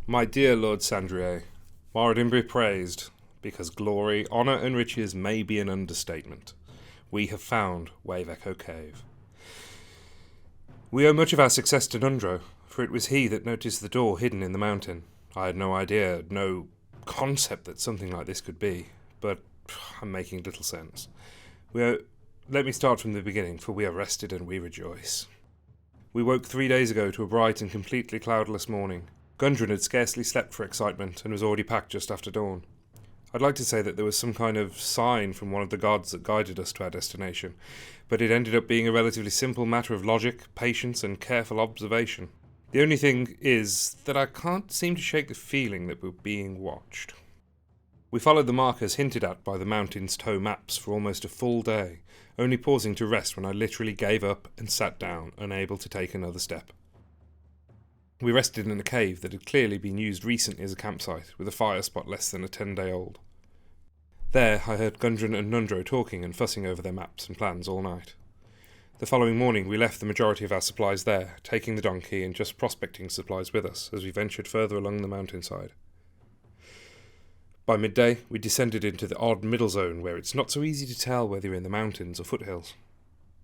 My dear Lord Sandrier, Moradin be praised, because glory, honour and riches may be an understatement. We have found Wave Echo Cave. We owe much of our success to Nundro, for it was he that noticed the door hidden in the mountain. I had no idea, no concept that something like this could be, but I'm making little sense. Let me start from the beginning, for we are rested and we rejoice. We woke 3 days ago to a bright and completely cloudless morning. Gundred had scarcely slept for excitement and was already packed just after dawn. I'd like to say that there was some kind of sign from one of the gods that guided us to our destination, but it ended up being a relatively simple matter of logic, patience, and careful observation. The only thing is that I can't seem to shake the feeling that we're being watched. We followed the markers hinted at by the mountain's toe maps for almost a full day, only pausing to rest when I literally gave up and sat down, unable to take another step. We rested in a cave that had clearly been used recently as a campsite, with a fire spot less than a 10-day-old. There I heard Gundred and Nundro talking and fussing over their maps and plans all night. The following morning we left the majority of our supplies there, taking the donkey and just prospecting supplies with us as we ventured further along the mountainside. By midday we descended into the odd middle zone where it's not so easy to tell whether you're in the mountains or foothills.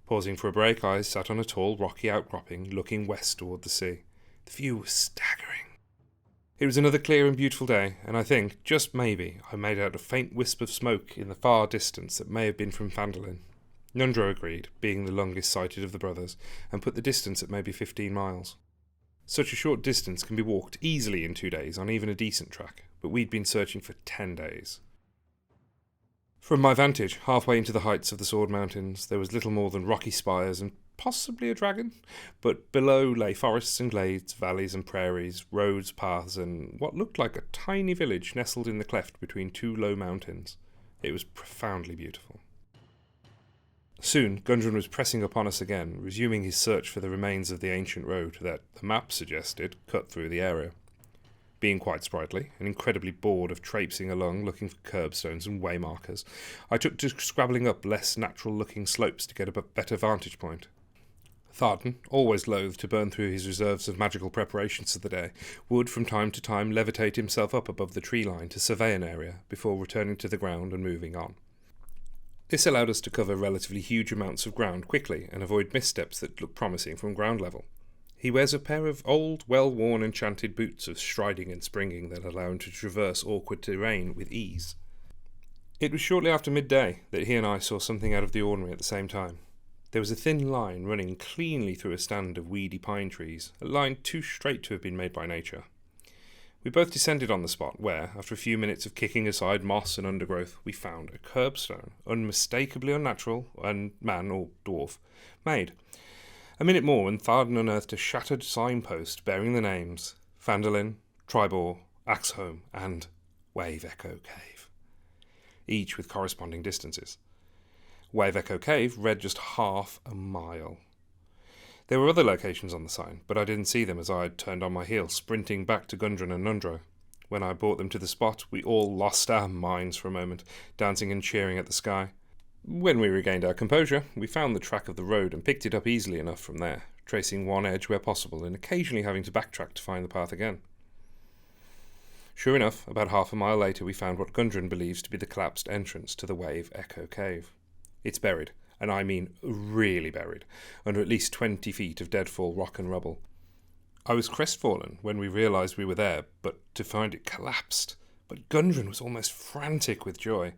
Pausing for a break, I sat on a tall rocky outcropping looking west toward the sea. The view was staggering. It was another clear and beautiful day, and I think, just maybe, I made out a faint wisp of smoke in the far distance that may have been from Phandelver. Nundro agreed, being the longest sighted of the brothers, and put the distance at maybe 15 miles. Such a short distance can be walked easily in 2 days on even a decent track, but we'd been searching for 10 days. From my vantage, halfway into the heights of the Sword Mountains, there was little more than rocky spires and possibly a dragon, but below lay forests and glades, valleys and prairies, roads, paths, and what looked like a tiny village nestled in the cleft between two low mountains. It was profoundly beautiful. Soon, Gundred was pressing upon us again, resuming his search for the remains of the ancient road that, the map suggested, cut through the area. Being quite sprightly, and incredibly bored of traipsing along looking for curbstones and waymarkers, I took to scrabbling up less natural-looking slopes to get a better vantage point. Tharden, always loath to burn through his reserves of magical preparations for the day, would from time to time levitate himself up above the tree line to survey an area before returning to the ground and moving on. This allowed us to cover relatively huge amounts of ground quickly and avoid missteps that looked promising from ground level. He wears a pair of old, well-worn enchanted boots of striding and springing that allow him to traverse awkward terrain with ease. It was shortly after midday that he and I saw something out of the ordinary at the same time. There was a thin line running cleanly through a stand of weedy pine trees, a line too straight to have been made by nature. We both descended on the spot where, after a few minutes of kicking aside moss and undergrowth, we found a curbstone, unmistakably unnatural, and man or dwarf, made. A minute more and Tharden unearthed a shattered signpost bearing the names Phandelver, Tribor, Axholme, and Wave Echo Cave, each with corresponding distances. Wave Echo Cave read just half a mile. There were other locations on the sign, but I didn't see them as I had turned on my heel, sprinting back to Gundred and Nundro. When I brought them to the spot, we all lost our minds for a moment, dancing and cheering at the sky. When we regained our composure, we found the track of the road and picked it up easily enough from there, tracing one edge where possible and occasionally having to backtrack to find the path again. Sure enough, about half a mile later we found what Gundred believes to be the collapsed entrance to the Wave Echo Cave. It's buried, and I mean really buried, under at least 20 feet of deadfall rock and rubble. I was crestfallen when we realised we were there, but to find it collapsed. But Gundred was almost frantic with joy.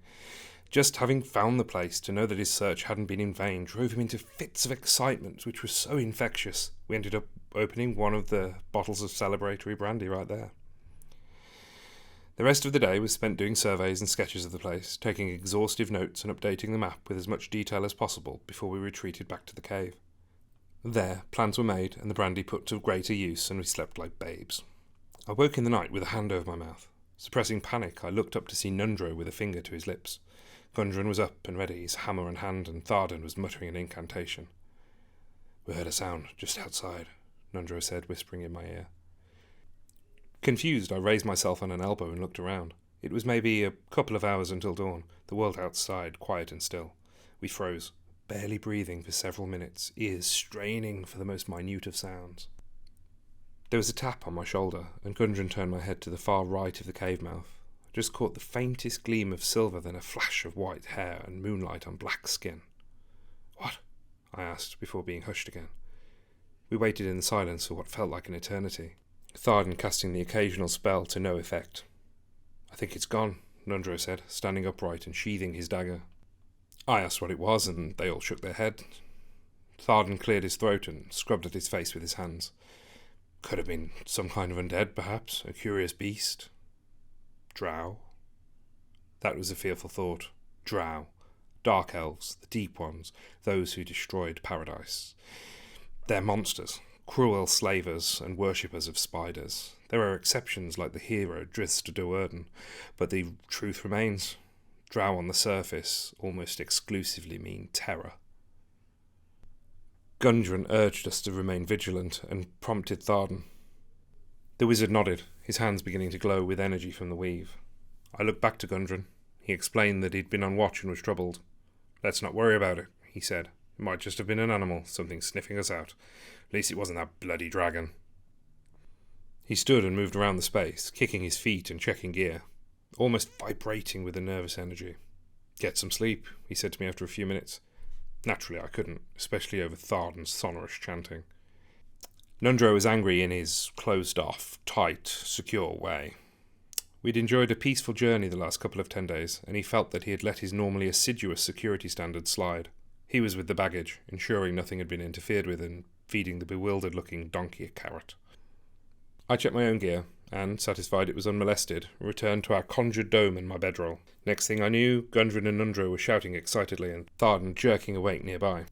Just having found the place, to know that his search hadn't been in vain, drove him into fits of excitement, which was so infectious. We ended up opening one of the bottles of celebratory brandy right there. The rest of the day was spent doing surveys and sketches of the place, taking exhaustive notes and updating the map with as much detail as possible before we retreated back to the cave. There, plans were made and the brandy put to greater use, and we slept like babes. I woke in the night with a hand over my mouth. Suppressing panic, I looked up to see Nundro with a finger to his lips. Gundred was up and ready, his hammer in hand, and Tharden was muttering an incantation. "We heard a sound just outside," Nundro said, whispering in my ear. Confused, I raised myself on an elbow and looked around. It was maybe a couple of hours until dawn, the world outside quiet and still. We froze, barely breathing for several minutes, ears straining for the most minute of sounds. There was a tap on my shoulder, and Gundred turned my head to the far right of the cave mouth. I just caught the faintest gleam of silver, then a flash of white hair and moonlight on black skin. "What?" I asked, before being hushed again. We waited in silence for what felt like an eternity, Tharden casting the occasional spell to no effect. "I think it's gone," Nundro said, standing upright and sheathing his dagger. I asked what it was, and they all shook their head. Tharden cleared his throat and scrubbed at his face with his hands. "Could have been some kind of undead, perhaps, a curious beast. Drow?" That was a fearful thought. Drow. Dark elves, the deep ones, those who destroyed paradise. They're monsters, cruel slavers and worshippers of spiders. There are exceptions like the hero Drizzt Do'Urden, but the truth remains. Drow on the surface almost exclusively mean terror. Gundred urged us to remain vigilant and prompted Tharden. The wizard nodded, his hands beginning to glow with energy from the weave. I looked back to Gundred. He explained that he'd been on watch and was troubled. "Let's not worry about it," he said. "It might just have been an animal, something sniffing us out. At least it wasn't that bloody dragon." He stood and moved around the space, kicking his feet and checking gear, almost vibrating with a nervous energy. "Get some sleep," he said to me after a few minutes. Naturally, I couldn't, especially over Tharden's sonorous chanting. Nundro was angry in his closed-off, tight, secure way. We'd enjoyed a peaceful journey the last couple of 10 days, and he felt that he had let his normally assiduous security standards slide. He was with the baggage, ensuring nothing had been interfered with and feeding the bewildered-looking donkey a carrot. I checked my own gear, and, satisfied it was unmolested, returned to our conjured dome and my bedroll. Next thing I knew, Gundred and Nundro were shouting excitedly, and Tharden jerking awake nearby.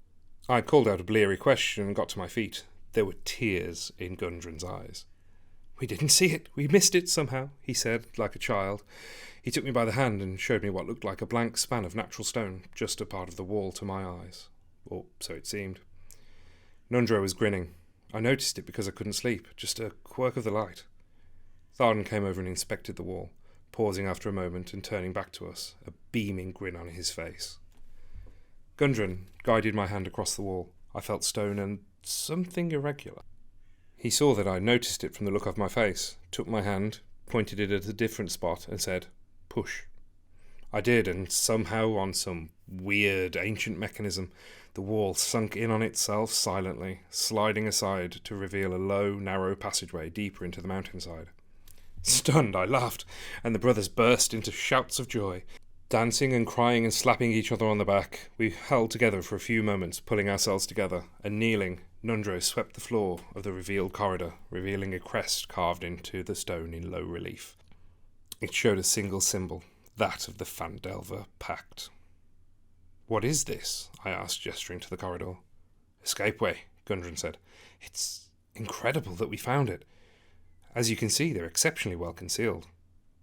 I called out a bleary question and got to my feet. There were tears in Gundren's eyes. "We didn't see it. We missed it somehow," he said, like a child. He took me by the hand and showed me what looked like a blank span of natural stone, just a part of the wall to my eyes. Or so it seemed. Nundro was grinning. I noticed it because I couldn't sleep, just a quirk of the light. Tharden came over and inspected the wall, pausing after a moment and turning back to us, a beaming grin on his face. Gundred guided my hand across the wall. I felt stone and something irregular. He saw that I noticed it from the look of my face, took my hand, pointed it at a different spot, and said, "Push." I did, and somehow, on some weird ancient mechanism, the wall sunk in on itself silently, sliding aside to reveal a low, narrow passageway deeper into the mountainside. Stunned, I laughed, and the brothers burst into shouts of joy. Dancing and crying and slapping each other on the back, we held together for a few moments, pulling ourselves together, and kneeling, Nundro swept the floor of the revealed corridor, revealing a crest carved into the stone in low relief. It showed a single symbol, that of the Phandelver Pact. "What is this?" I asked, gesturing to the corridor. "Escapeway," Gundred said. "It's incredible that we found it. As you can see, they're exceptionally well concealed."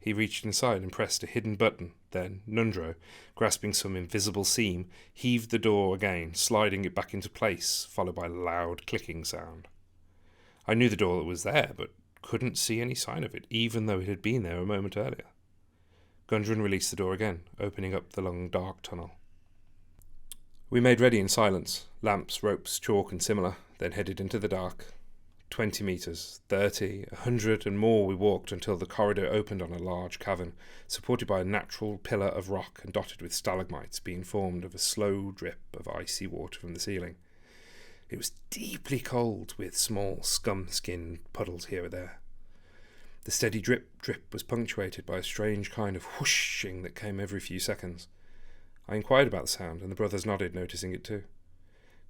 He reached inside and pressed a hidden button. Then Nundro, grasping some invisible seam, heaved the door again, sliding it back into place, followed by a loud clicking sound. I knew the door was there, but couldn't see any sign of it, even though it had been there a moment earlier. Gundred released the door again, opening up the long, dark tunnel. We made ready in silence, lamps, ropes, chalk and similar, then headed into the dark. 20 metres, 30, 100 and more we walked until the corridor opened on a large cavern, supported by a natural pillar of rock and dotted with stalagmites being formed of a slow drip of icy water from the ceiling. It was deeply cold, with small scum-skinned puddles here and there. The steady drip was punctuated by a strange kind of whooshing that came every few seconds. I inquired about the sound, and the brothers nodded, noticing it too.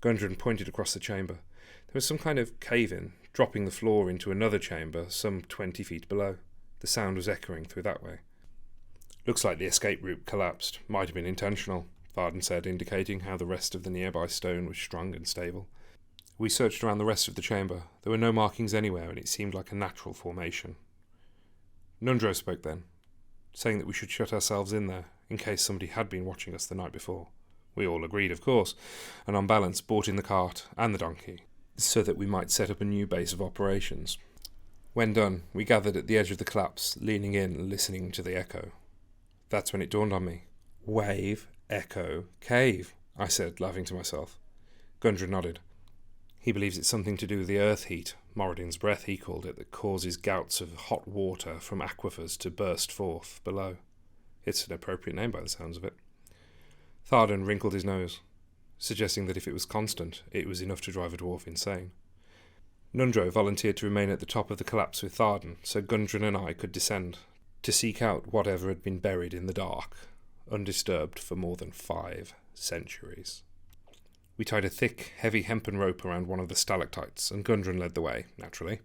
Gundred pointed across the chamber. There was some kind of cave-in, dropping the floor into another chamber some 20 feet below. The sound was echoing through that way. "Looks like the escape route collapsed. Might have been intentional," Tharden said, indicating how the rest of the nearby stone was strong and stable. We searched around the rest of the chamber. There were no markings anywhere, and it seemed like a natural formation. Nundro spoke then, saying that we should shut ourselves in there, in case somebody had been watching us the night before. We all agreed, of course, and on balance brought in the cart and the donkey, so that we might set up a new base of operations. When done, we gathered at the edge of the collapse, leaning in and listening to the echo. That's when it dawned on me. "Wave, echo, cave," I said, laughing to myself. Gundred nodded. He believes it's something to do with the earth heat, Moradin's breath he called it, that causes gouts of hot water from aquifers to burst forth below. It's an appropriate name by the sounds of it. Tharden wrinkled his nose, suggesting that if it was constant, it was enough to drive a dwarf insane. Nundro volunteered to remain at the top of the collapse with Tharden, so Gundred and I could descend, to seek out whatever had been buried in the dark, undisturbed for more than 5 centuries. We tied a thick, heavy hempen rope around one of the stalactites, and Gundred led the way, naturally,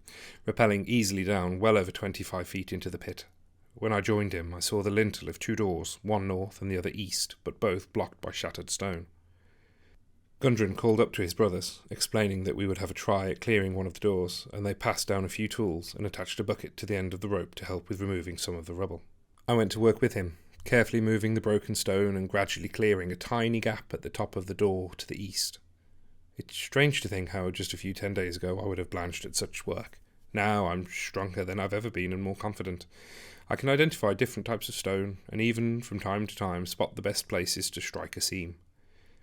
rappelling easily down well over 25 feet into the pit. When I joined him, I saw the lintel of 2 doors, one north and the other east, but both blocked by shattered stone. Gundred called up to his brothers, explaining that we would have a try at clearing one of the doors, and they passed down a few tools and attached a bucket to the end of the rope to help with removing some of the rubble. I went to work with him, carefully moving the broken stone and gradually clearing a tiny gap at the top of the door to the east. It's strange to think how just a few 10 days ago I would have blanched at such work. Now I'm stronger than I've ever been and more confident. I can identify different types of stone, and even from time to time spot the best places to strike a seam.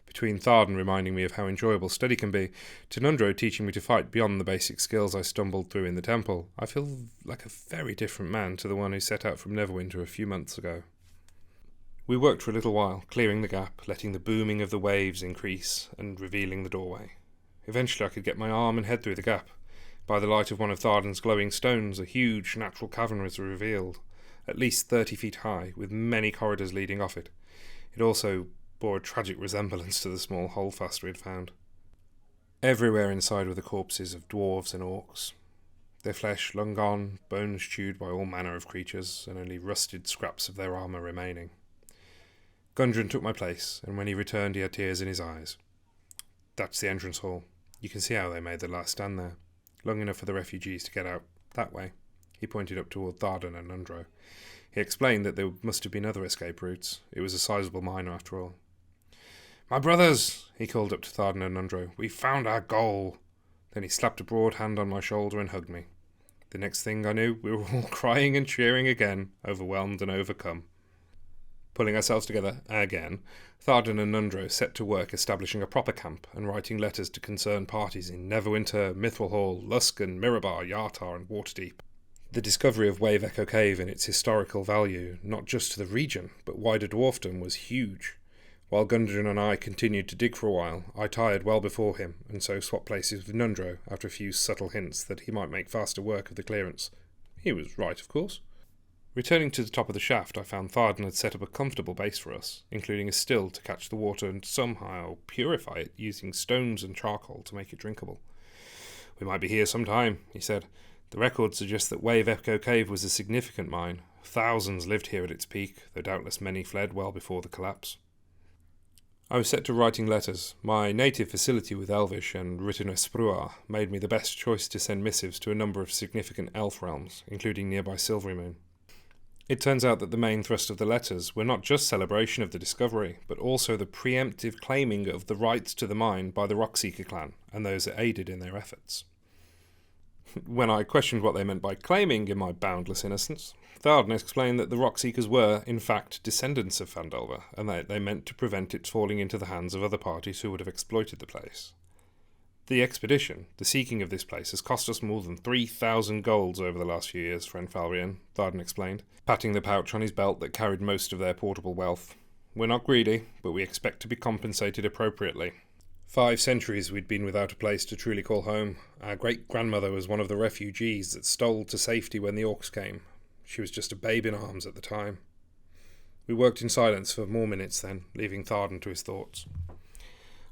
Between Tharden reminding me of how enjoyable study can be, to Nundro teaching me to fight beyond the basic skills I stumbled through in the temple, I feel like a very different man to the one who set out from Neverwinter a few months ago. We worked for a little while, clearing the gap, letting the booming of the waves increase, and revealing the doorway. Eventually I could get my arm and head through the gap. By the light of one of Tharden's glowing stones, a huge natural cavern was revealed, at least 30 feet high, with many corridors leading off it. It also bore a tragic resemblance to the small holdfast we had found. Everywhere inside were the corpses of dwarves and orcs, their flesh long gone, bones chewed by all manner of creatures, and only rusted scraps of their armour remaining. Gundred took my place, and when he returned he had tears in his eyes. That's the entrance hall. You can see how they made the last stand there, long enough for the refugees to get out that way. He pointed up toward Tharden and Nundro. He explained that there must have been other escape routes. It was a sizable mine after all. "My brothers," he called up to Tharden and Nundro, "we found our goal." Then he slapped a broad hand on my shoulder and hugged me. The next thing I knew, we were all crying and cheering again, overwhelmed and overcome. Pulling ourselves together again, Tharden and Nundro set to work establishing a proper camp and writing letters to concerned parties in Neverwinter, Mithril, Luskan, Mirabar, Yartar and Waterdeep. The discovery of Wave Echo Cave and its historical value, not just to the region, but wider dwarfdom, was huge. While Gundred and I continued to dig for a while, I tired well before him, and so swapped places with Nundro after a few subtle hints that he might make faster work of the clearance. He was right, of course. Returning to the top of the shaft, I found Tharden had set up a comfortable base for us, including a still to catch the water and somehow purify it using stones and charcoal to make it drinkable. "We might be here some time," he said. "The record suggests that Wave Echo Cave was a significant mine. Thousands lived here at its peak, though doubtless many fled well before the collapse." I was set to writing letters. My native facility with Elvish and written Esprua made me the best choice to send missives to a number of significant elf realms, including nearby Silverymoon. It turns out that the main thrust of the letters were not just celebration of the discovery, but also the preemptive claiming of the rights to the mine by the Rockseeker clan and those that aided in their efforts. When I questioned what they meant by claiming in my boundless innocence, Tharden explained that the Rockseekers were, in fact, descendants of Phandelver, and that they meant to prevent its falling into the hands of other parties who would have exploited the place. "The expedition, the seeking of this place, has cost us more than 3,000 golds over the last few years, friend Falrien," Tharden explained, patting the pouch on his belt that carried most of their portable wealth. "We're not greedy, but we expect to be compensated appropriately. 5 centuries we'd been without a place to truly call home. Our great-grandmother was one of the refugees that stole to safety when the orcs came. She was just a babe in arms at the time." We worked in silence for more minutes then, leaving Tharden to his thoughts.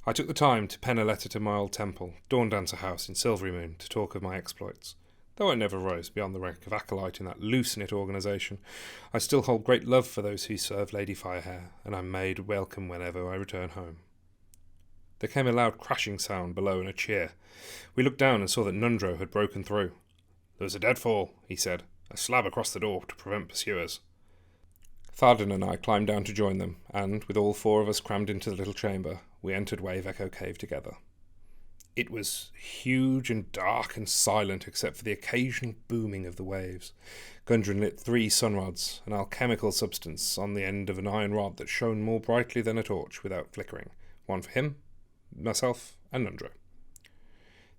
I took the time to pen a letter to my old temple, Dawn Dancer House in Silverymoon, to talk of my exploits. Though I never rose beyond the rank of acolyte in that loose-knit organisation, I still hold great love for those who serve Lady Firehair, and I'm made welcome whenever I return home. There came a loud crashing sound below and a cheer. We looked down and saw that Nundro had broken through. "There's a deadfall," he said, "a slab across the door to prevent pursuers." Tharden and I climbed down to join them, and, with all 4 of us crammed into the little chamber, we entered Wave Echo Cave together. It was huge and dark and silent except for the occasional booming of the waves. Gundred lit 3 sunrods, an alchemical substance on the end of an iron rod that shone more brightly than a torch without flickering. One for him, myself, and Nundro.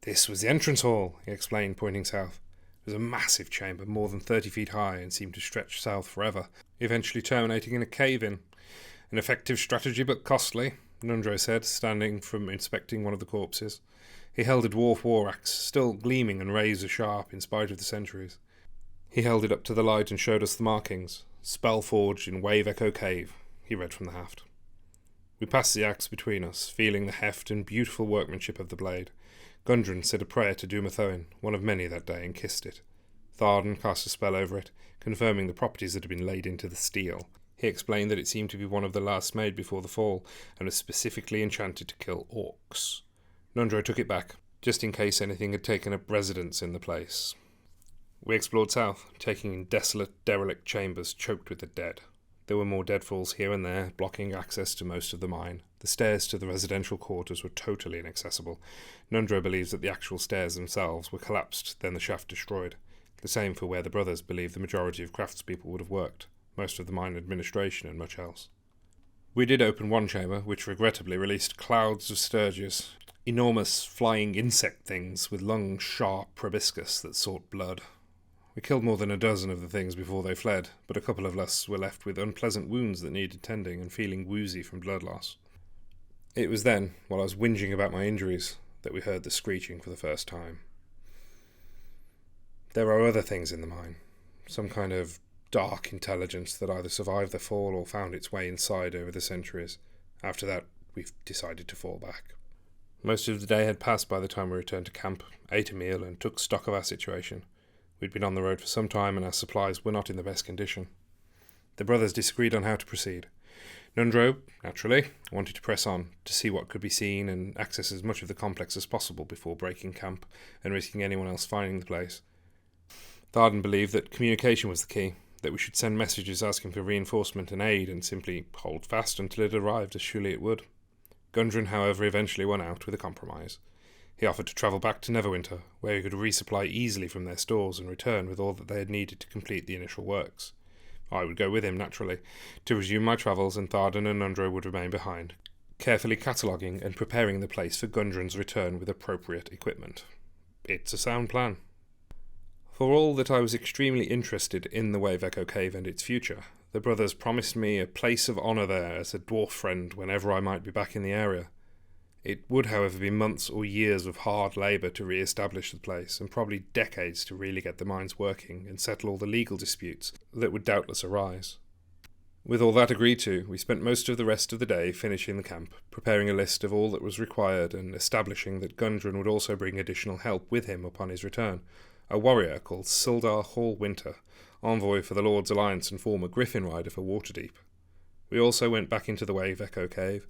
This was the entrance hall, he explained, pointing south. It was a massive chamber, more than 30 feet high, and seemed to stretch south forever, eventually terminating in a cave-in. An effective strategy, but costly, Nundro said, standing from inspecting one of the corpses. He held a dwarf war axe, still gleaming and razor-sharp in spite of the centuries. He held it up to the light and showed us the markings. Spellforged in Wave Echo Cave, he read from the haft. We passed the axe between us, feeling the heft and beautiful workmanship of the blade. Gundred said a prayer to Dumathoin, one of many that day, and kissed it. Tharden cast a spell over it, confirming the properties that had been laid into the steel. He explained that it seemed to be one of the last made before the fall, and was specifically enchanted to kill orcs. Nundro took it back, just in case anything had taken up residence in the place. We explored south, taking in desolate, derelict chambers choked with the dead. There were more deadfalls here and there, blocking access to most of the mine. The stairs to the residential quarters were totally inaccessible. Nundro believes that the actual stairs themselves were collapsed, then the shaft destroyed. The same for where the brothers believe the majority of craftspeople would have worked, most of the mine administration and much else. We did open one chamber, which regrettably released clouds of sturges, enormous flying insect things with long, sharp proboscis that sought blood. We killed more than a dozen of the things before they fled, but a couple of us were left with unpleasant wounds that needed tending and feeling woozy from blood loss. It was then, while I was whinging about my injuries, that we heard the screeching for the first time. There are other things in the mine, some kind of dark intelligence that either survived the fall or found its way inside over the centuries. After that, we've decided to fall back. Most of the day had passed by the time we returned to camp, ate a meal, and took stock of our situation. We'd been on the road for some time, and our supplies were not in the best condition. The brothers disagreed on how to proceed. Nundro, naturally, wanted to press on, to see what could be seen and access as much of the complex as possible before breaking camp and risking anyone else finding the place. Tharden believed that communication was the key, that we should send messages asking for reinforcement and aid and simply hold fast until it arrived, as surely it would. Gundred, however, eventually won out with a compromise. He offered to travel back to Neverwinter, where he could resupply easily from their stores and return with all that they had needed to complete the initial works. I would go with him, naturally, to resume my travels, and Tharden and Nundro would remain behind, carefully cataloguing and preparing the place for Gundren's return with appropriate equipment. It's a sound plan. For all that I was extremely interested in the Wave Echo Cave and its future, the brothers promised me a place of honour there as a dwarf friend whenever I might be back in the area. It would, however, be months or years of hard labour to re-establish the place, and probably decades to really get the mines working and settle all the legal disputes that would doubtless arise. With all that agreed to, we spent most of the rest of the day finishing the camp, preparing a list of all that was required and establishing that Gundred would also bring additional help with him upon his return, a warrior called Sildar Hallwinter, envoy for the Lord's Alliance and former Griffin rider for Waterdeep. We also went back into the Wave Echo Cave,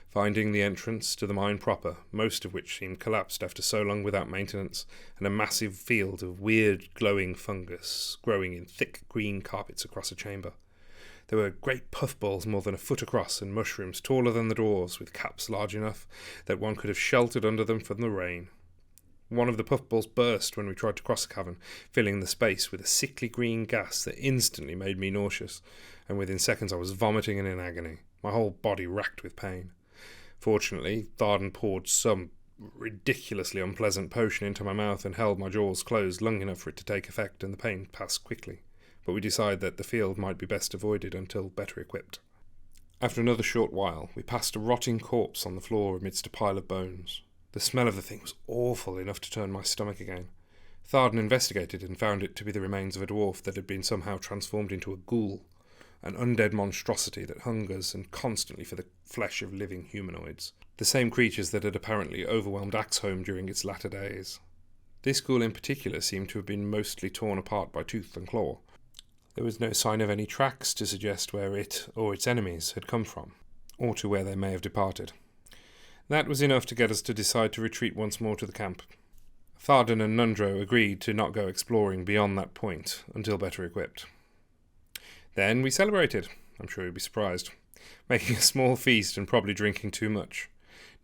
finding the entrance to the mine proper, most of which seemed collapsed after so long without maintenance, and a massive field of weird glowing fungus growing in thick green carpets across a chamber. There were great puffballs more than a foot across and mushrooms taller than the dwarves, with caps large enough that one could have sheltered under them from the rain. One of the puffballs burst when we tried to cross the cavern, filling the space with a sickly green gas that instantly made me nauseous, and within seconds I was vomiting and in agony, my whole body racked with pain. Fortunately, Tharden poured some ridiculously unpleasant potion into my mouth and held my jaws closed long enough for it to take effect, and the pain passed quickly. But we decided that the field might be best avoided until better equipped. After another short while, we passed a rotting corpse on the floor amidst a pile of bones. The smell of the thing was awful, enough to turn my stomach again. Tharden investigated and found it to be the remains of a dwarf that had been somehow transformed into a ghoul, an undead monstrosity that hungers and constantly for the flesh of living humanoids, the same creatures that had apparently overwhelmed Axholm during its latter days. This ghoul in particular seemed to have been mostly torn apart by tooth and claw. There was no sign of any tracks to suggest where it or its enemies had come from, or to where they may have departed. That was enough to get us to decide to retreat once more to the camp. Tharden and Nundro agreed to not go exploring beyond that point until better equipped. Then we celebrated, I'm sure you'd be surprised, making a small feast and probably drinking too much.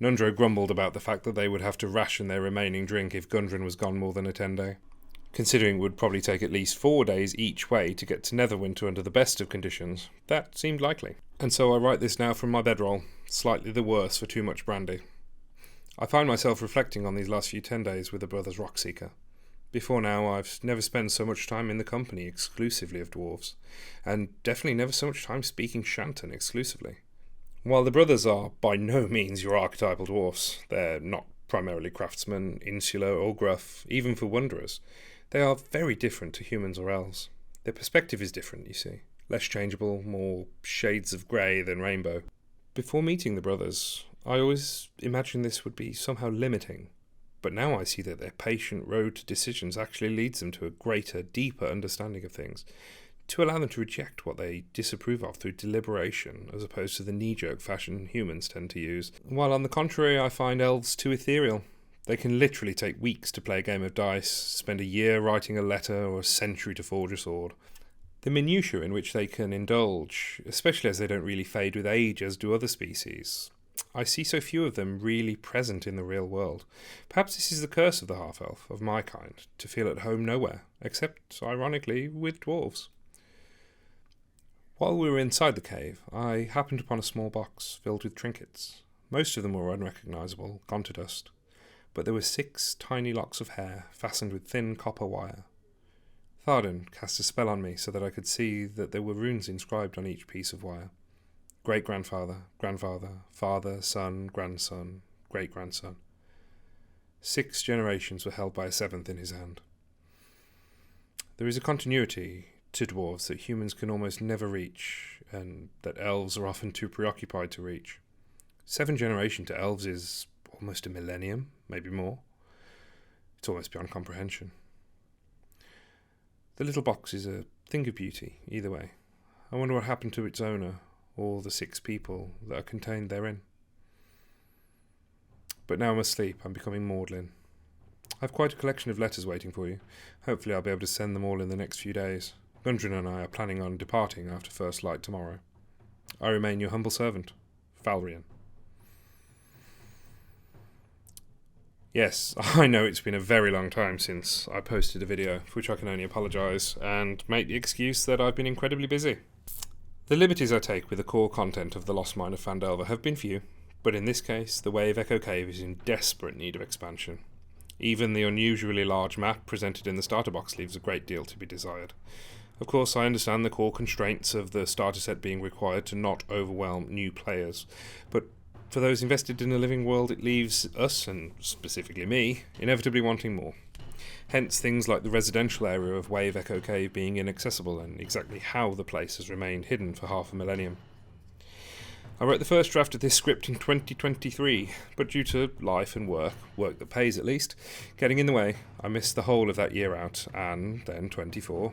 Nundro grumbled about the fact that they would have to ration their remaining drink if Gundred was gone more than a 10-day. Considering it would probably take at least 4 days each way to get to Neverwinter under the best of conditions, that seemed likely. And so I write this now from my bedroll, slightly the worse for too much brandy. I find myself reflecting on these last few 10 days with the brothers Rockseeker. Before now, I've never spent so much time in the company exclusively of dwarves, and definitely never so much time speaking Shanton exclusively. While the brothers are by no means your archetypal dwarfs, they're not primarily craftsmen, insular or gruff, even for wanderers. They are very different to humans or elves. Their perspective is different, you see. Less changeable, more shades of grey than rainbow. Before meeting the brothers, I always imagined this would be somehow limiting. But now I see that their patient road to decisions actually leads them to a greater, deeper understanding of things, to allow them to reject what they disapprove of through deliberation, as opposed to the knee-jerk fashion humans tend to use. While on the contrary, I find elves too ethereal. They can literally take weeks to play a game of dice, spend a year writing a letter, or a century to forge a sword. The minutiae in which they can indulge, especially as they don't really fade with age as do other species, I see so few of them really present in the real world. Perhaps this is the curse of the half-elf, of my kind, to feel at home nowhere, except, ironically, with dwarves. While we were inside the cave, I happened upon a small box filled with trinkets. Most of them were unrecognisable, gone to dust, but there were 6 tiny locks of hair fastened with thin copper wire. Tharden cast a spell on me so that I could see that there were runes inscribed on each piece of wire. Great-grandfather, grandfather, father, son, grandson, great-grandson. 6 generations were held by a 7th in his hand. There is a continuity to dwarves that humans can almost never reach, and that elves are often too preoccupied to reach. 7 generations to elves is almost a millennium, maybe more. It's almost beyond comprehension. The little box is a thing of beauty, either way. I wonder what happened to its owner, or the 6 people that are contained therein. But now I must sleep. I'm becoming maudlin. I have quite a collection of letters waiting for you. Hopefully I'll be able to send them all in the next few days. Gundred and I are planning on departing after first light tomorrow. I remain your humble servant, Falrien. Yes, I know it's been a very long time since I posted a video, for which I can only apologise, and make the excuse that I've been incredibly busy. The liberties I take with the core content of the Lost Mine of Phandelver have been few, but in this case, the Wave Echo Cave is in desperate need of expansion. Even the unusually large map presented in the starter box leaves a great deal to be desired. Of course, I understand the core constraints of the starter set being required to not overwhelm new players, but for those invested in a living world, it leaves us, and specifically me, inevitably wanting more. Hence things like the residential area of Wave Echo Cave being inaccessible, and exactly how the place has remained hidden for half a millennium. I wrote the first draft of this script in 2023, but due to life and work that pays at least, getting in the way, I missed the whole of that year out, and then 24.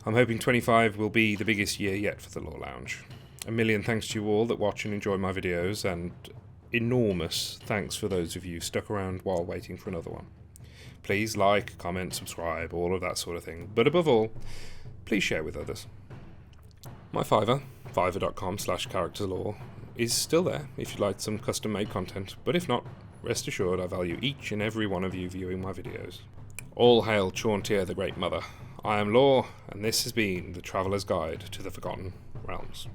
I'm hoping 25 will be the biggest year yet for the Lore Lounge. A million thanks to you all that watch and enjoy my videos, and enormous thanks for those of you stuck around while waiting for another one. Please like, comment, subscribe, all of that sort of thing. But above all, please share with others. My Fiverr, fiverr.com/characterslore, is still there if you'd like some custom-made content. But if not, rest assured I value each and every one of you viewing my videos. All hail Chauntier the Great Mother. I am Lore, and this has been the Traveller's Guide to the Forgotten Realms.